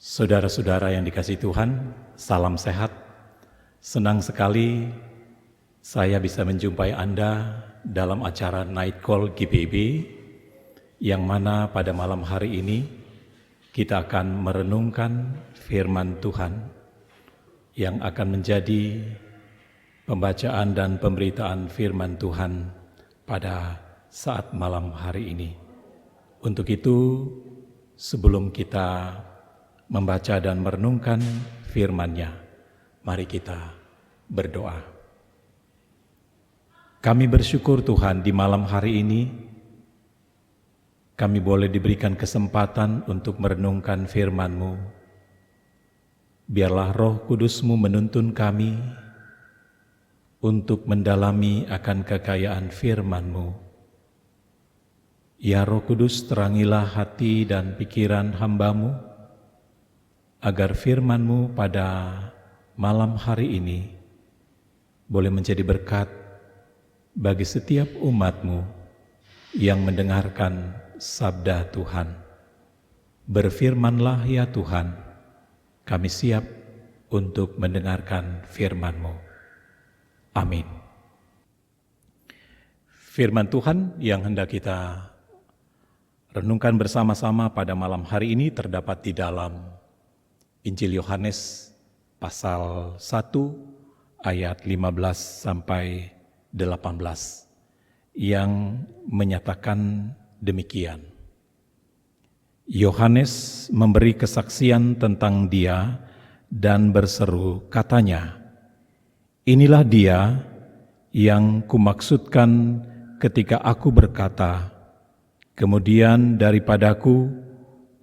Saudara-saudara yang dikasihi Tuhan, salam sehat. Senang sekali saya bisa menjumpai Anda dalam acara Night Call GPIB, yang mana pada malam hari ini kita akan merenungkan firman Tuhan yang akan menjadi pembacaan dan pemberitaan firman Tuhan pada saat malam hari ini. Untuk itu, sebelum kita membaca dan merenungkan firman-Nya, mari kita berdoa. Kami bersyukur Tuhan, di malam hari ini kami boleh diberikan kesempatan untuk merenungkan firman-Mu. Biarlah Roh Kudus-Mu menuntun kami untuk mendalami akan kekayaan firman-Mu. Ya Roh Kudus, terangilah hati dan pikiran hamba-Mu, agar firman-Mu pada malam hari ini boleh menjadi berkat bagi setiap umat-Mu yang mendengarkan sabda Tuhan. Berfirmanlah ya Tuhan, kami siap untuk mendengarkan firman-Mu. Amin. Firman Tuhan yang hendak kita renungkan bersama-sama pada malam hari ini terdapat di dalam Injil Yohanes pasal 1 ayat 15 sampai 18 yang menyatakan demikian. Yohanes memberi kesaksian tentang Dia dan berseru, katanya, "Inilah Dia yang kumaksudkan ketika aku berkata, kemudian daripadaku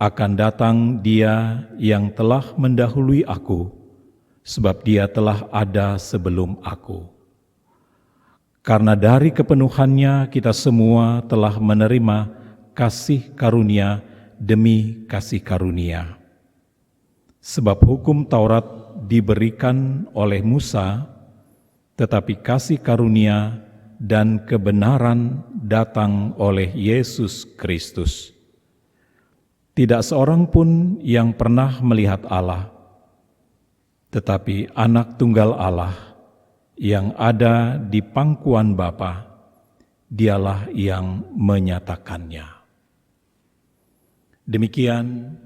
akan datang Dia yang telah mendahului aku, sebab Dia telah ada sebelum aku. Karena dari kepenuhannya kita semua telah menerima kasih karunia demi kasih karunia. Sebab hukum Taurat diberikan oleh Musa, tetapi kasih karunia dan kebenaran datang oleh Yesus Kristus. Tidak seorang pun yang pernah melihat Allah, tetapi Anak Tunggal Allah yang ada di pangkuan Bapa, Dialah yang menyatakannya." Demikian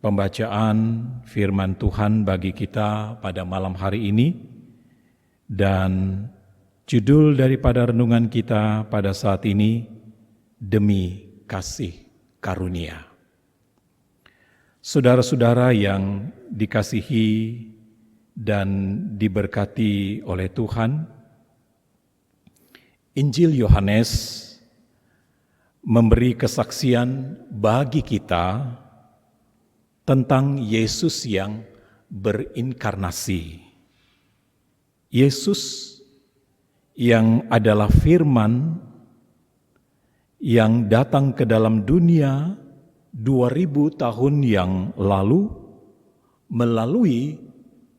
pembacaan firman Tuhan bagi kita pada malam hari ini, dan judul daripada renungan kita pada saat ini, Demi Kasih Karunia. Saudara-saudara yang dikasihi dan diberkati oleh Tuhan, Injil Yohanes memberi kesaksian bagi kita tentang Yesus yang berinkarnasi. Yesus yang adalah firman yang datang ke dalam dunia 2000 tahun yang lalu melalui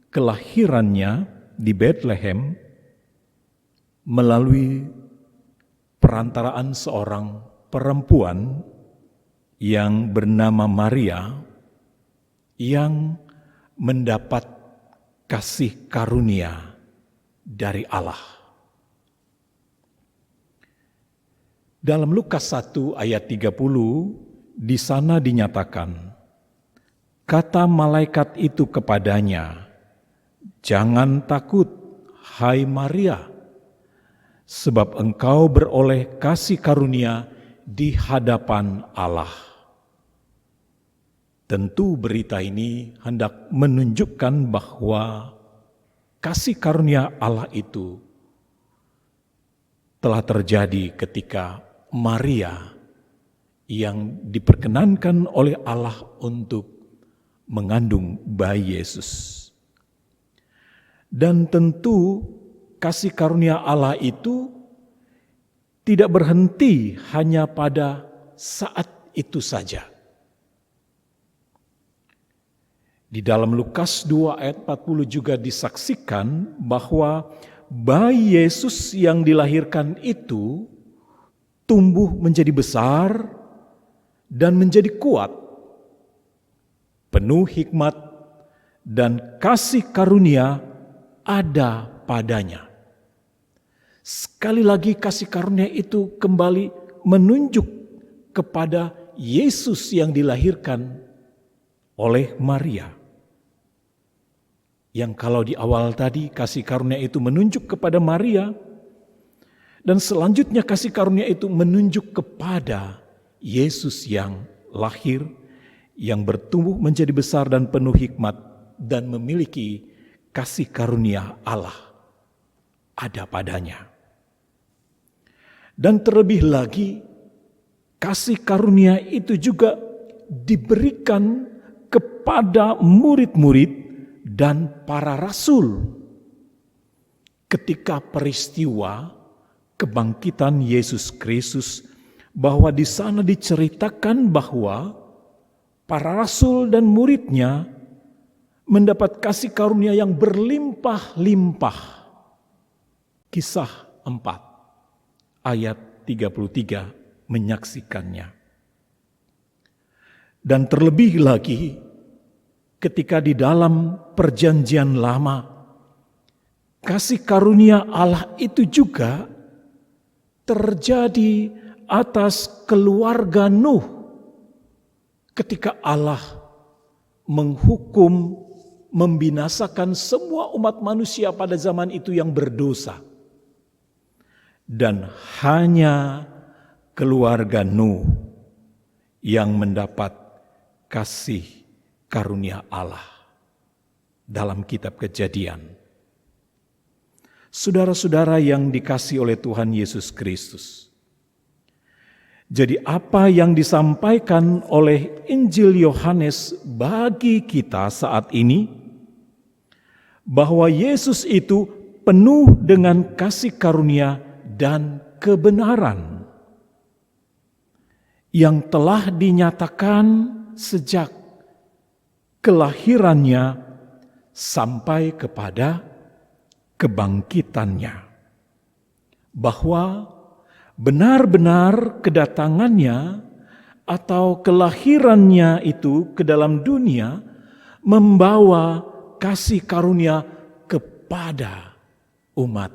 kelahirannya di Bethlehem, melalui perantaraan seorang perempuan yang bernama Maria, yang mendapat kasih karunia dari Allah. Dalam Lukas 1 ayat 30, di sana dinyatakan, kata malaikat itu kepadanya, "Jangan takut, hai Maria, sebab engkau beroleh kasih karunia di hadapan Allah." Tentu berita ini hendak menunjukkan bahwa kasih karunia Allah itu telah terjadi ketika Maria yang diperkenankan oleh Allah untuk mengandung bayi Yesus. Dan tentu kasih karunia Allah itu tidak berhenti hanya pada saat itu saja. Di dalam Lukas 2 ayat 40 juga disaksikan bahwa bayi Yesus yang dilahirkan itu tumbuh menjadi besar dan menjadi kuat, penuh hikmat, dan kasih karunia ada padanya. Sekali lagi kasih karunia itu kembali menunjuk kepada Yesus yang dilahirkan oleh Maria. Yang kalau di awal tadi kasih karunia itu menunjuk kepada Maria, dan selanjutnya kasih karunia itu menunjuk kepada Yesus yang lahir, yang bertumbuh menjadi besar dan penuh hikmat, dan memiliki kasih karunia Allah ada padanya. Dan terlebih lagi, kasih karunia itu juga diberikan kepada murid-murid dan para rasul. Ketika peristiwa kebangkitan Yesus Kristus, bahwa di sana diceritakan bahwa para rasul dan muridnya mendapat kasih karunia yang berlimpah-limpah. Kisah 4 ayat 33 menyaksikannya. Dan terlebih lagi ketika di dalam perjanjian lama, kasih karunia Allah itu juga terjadi atas keluarga Nuh ketika Allah menghukum, membinasakan semua umat manusia pada zaman itu yang berdosa. Dan hanya keluarga Nuh yang mendapat kasih karunia Allah dalam kitab Kejadian. Saudara-saudara yang dikasihi oleh Tuhan Yesus Kristus, jadi apa yang disampaikan oleh Injil Yohanes bagi kita saat ini, bahwa Yesus itu penuh dengan kasih karunia dan kebenaran yang telah dinyatakan sejak kelahirannya sampai kepada kebangkitannya, bahwa benar-benar kedatangannya atau kelahirannya itu ke dalam dunia membawa kasih karunia kepada umat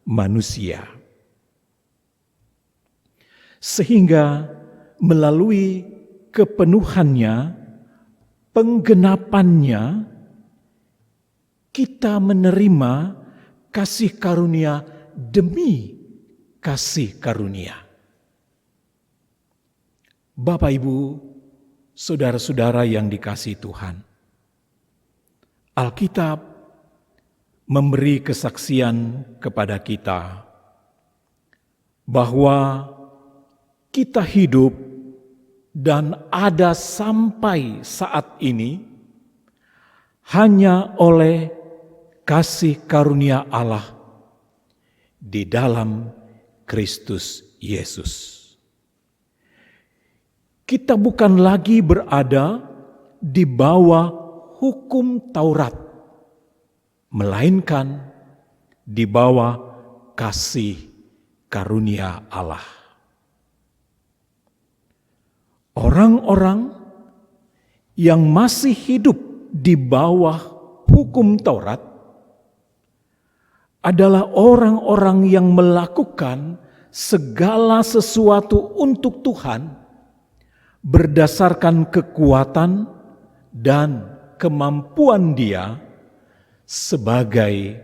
manusia. Sehingga melalui kepenuhannya, penggenapannya, kita menerima kasih karunia demi kasih karunia. Bapak, Ibu, saudara-saudara yang dikasihi Tuhan, Alkitab memberi kesaksian kepada kita bahwa kita hidup dan ada sampai saat ini hanya oleh kasih karunia Allah di dalam Kristus Yesus. Kita bukan lagi berada di bawah hukum Taurat, melainkan di bawah kasih karunia Allah. Orang-orang yang masih hidup di bawah hukum Taurat adalah orang-orang yang melakukan segala sesuatu untuk Tuhan berdasarkan kekuatan dan kemampuan dia sebagai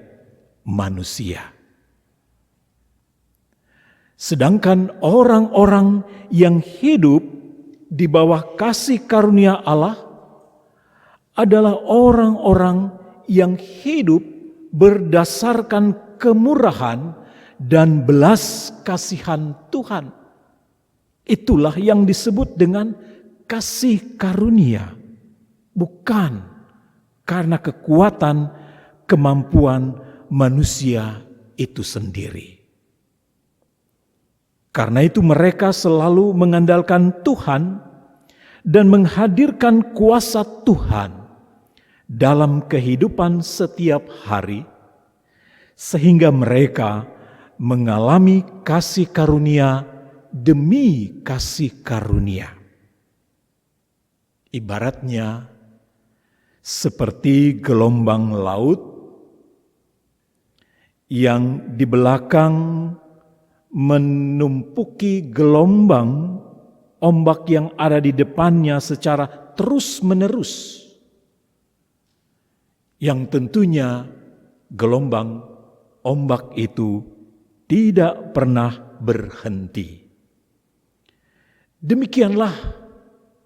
manusia. Sedangkan orang-orang yang hidup di bawah kasih karunia Allah adalah orang-orang yang hidup berdasarkan kemurahan dan belas kasihan Tuhan. Itulah yang disebut dengan kasih karunia, bukan karena kekuatan kemampuan manusia itu sendiri. Karena itu mereka selalu mengandalkan Tuhan dan menghadirkan kuasa Tuhan dalam kehidupan setiap hari, sehingga mereka mengalami kasih karunia demi kasih karunia. Ibaratnya seperti gelombang laut yang di belakang menumpuki gelombang ombak yang ada di depannya secara terus-menerus, yang tentunya gelombang ombak itu tidak pernah berhenti. Demikianlah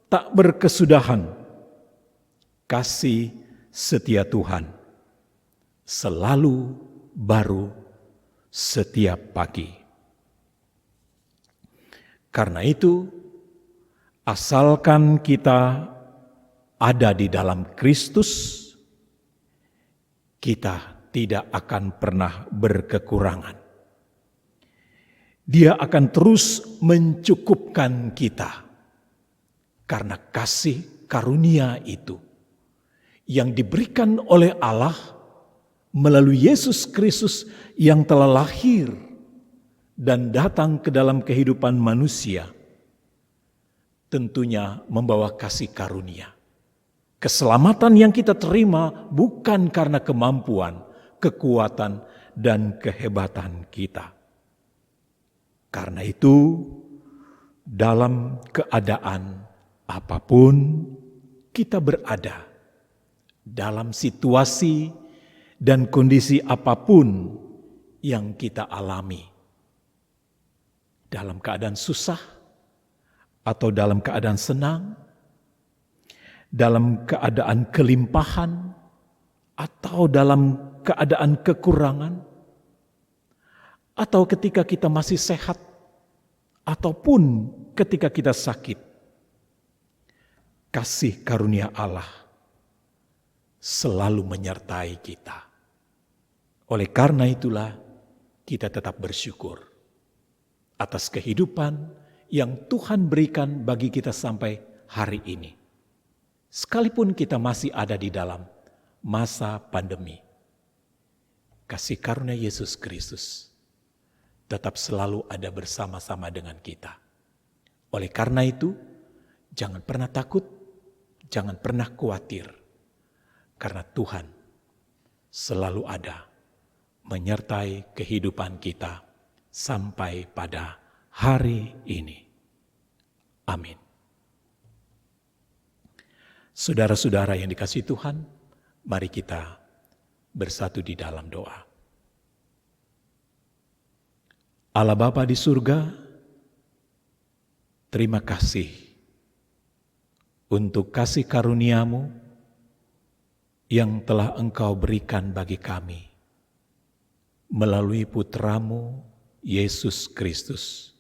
tak berkesudahan kasih setia Tuhan, selalu baru setiap pagi. Karena itu, asalkan kita ada di dalam Kristus, kita tidak akan pernah berkekurangan. Dia akan terus mencukupkan kita karena kasih karunia itu yang diberikan oleh Allah melalui Yesus Kristus yang telah lahir dan datang ke dalam kehidupan manusia, tentunya membawa kasih karunia. Keselamatan yang kita terima bukan karena kemampuan, kekuatan, dan kehebatan kita. Karena itu, dalam keadaan apapun kita berada, dalam situasi dan kondisi apapun yang kita alami, dalam keadaan susah atau dalam keadaan senang, dalam keadaan kelimpahan atau dalam keadaan kekurangan, atau ketika kita masih sehat ataupun ketika kita sakit, kasih karunia Allah selalu menyertai kita. Oleh karena itulah kita tetap bersyukur atas kehidupan yang Tuhan berikan bagi kita sampai hari ini. Sekalipun kita masih ada di dalam masa pandemi, kasih karunia Yesus Kristus tetap selalu ada bersama-sama dengan kita. Oleh karena itu, jangan pernah takut, jangan pernah khawatir, karena Tuhan selalu ada menyertai kehidupan kita sampai pada hari ini. Amin. Saudara-saudara yang dikasihi Tuhan, mari kita bersatu di dalam doa. Allah Bapa di surga, terima kasih untuk kasih karunia-Mu yang telah Engkau berikan bagi kami melalui Putra-Mu Yesus Kristus,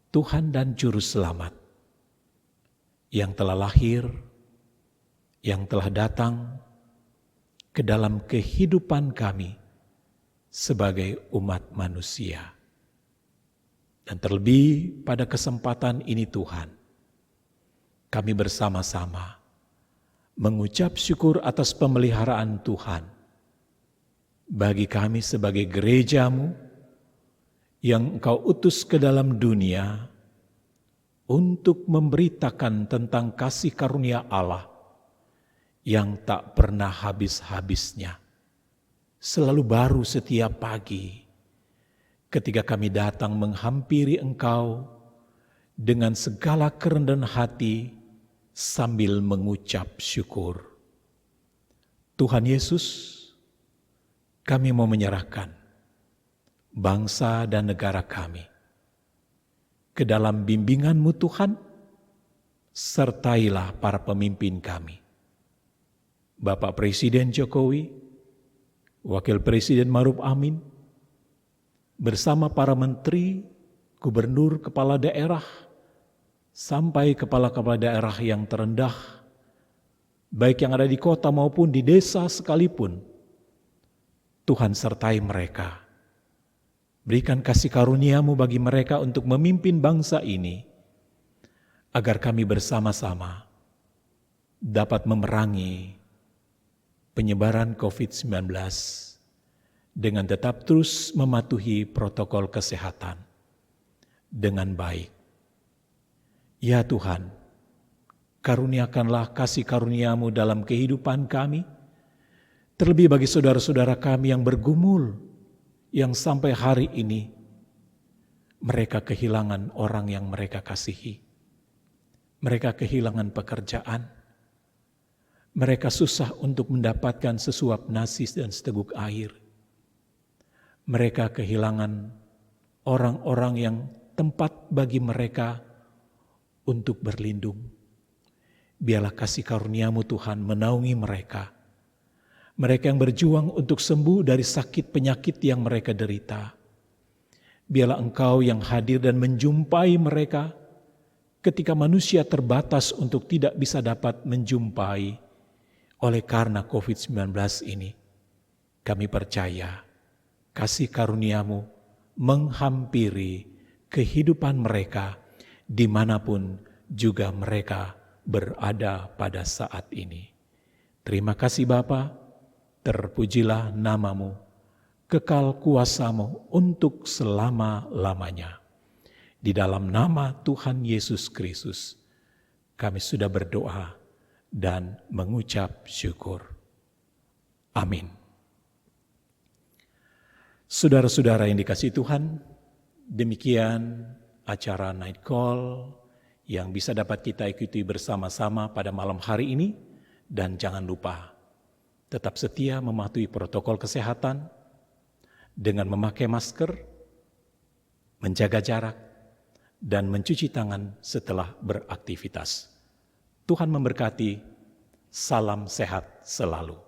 Tuhan dan Juru Selamat, yang telah lahir, yang telah datang ke dalam kehidupan kami sebagai umat manusia. Dan terlebih pada kesempatan ini Tuhan, kami bersama-sama mengucap syukur atas pemeliharaan Tuhan bagi kami sebagai gereja-Mu yang Engkau utus ke dalam dunia untuk memberitakan tentang kasih karunia Allah yang tak pernah habis-habisnya, selalu baru setiap pagi. Ketika kami datang menghampiri Engkau dengan segala kerendahan hati sambil mengucap syukur. Tuhan Yesus, kami mau menyerahkan bangsa dan negara kami ke dalam bimbingan-Mu Tuhan, sertailah para pemimpin kami. Bapak Presiden Jokowi, Wakil Presiden Ma'ruf Amin, bersama para menteri, gubernur, kepala daerah, sampai kepala-kepala daerah yang terendah, baik yang ada di kota maupun di desa sekalipun, Tuhan sertai mereka. Berikan kasih karunia-Mu bagi mereka untuk memimpin bangsa ini, agar kami bersama-sama dapat memerangi penyebaran COVID-19 dengan tetap terus mematuhi protokol kesehatan dengan baik. Ya Tuhan, Karuniakanlah kasih karunia-Mu dalam kehidupan kami, terlebih bagi saudara-saudara kami yang bergumul, yang sampai hari ini mereka kehilangan orang yang mereka kasihi. Mereka kehilangan pekerjaan. Mereka susah untuk mendapatkan sesuap nasi dan seteguk air. Mereka kehilangan orang-orang yang tempat bagi mereka untuk berlindung. Biarlah kasih karunia-Mu Tuhan menaungi mereka. Mereka yang berjuang untuk sembuh dari sakit penyakit yang mereka derita. Biarlah Engkau yang hadir dan menjumpai mereka ketika manusia terbatas untuk tidak bisa dapat menjumpai oleh karena COVID-19 ini. Kami percaya kasih karunia-Mu menghampiri kehidupan mereka dimanapun juga mereka berada pada saat ini. Terima kasih Bapa, terpujilah nama-Mu, kekal kuasa-Mu untuk selama-lamanya. Di dalam nama Tuhan Yesus Kristus, kami sudah berdoa dan mengucap syukur. Amin. Saudara-saudara yang dikasihi Tuhan, demikian acara Night Call yang bisa dapat kita ikuti bersama-sama pada malam hari ini. Dan jangan lupa, tetap setia mematuhi protokol kesehatan dengan memakai masker, menjaga jarak, dan mencuci tangan setelah beraktivitas. Tuhan memberkati, salam sehat selalu.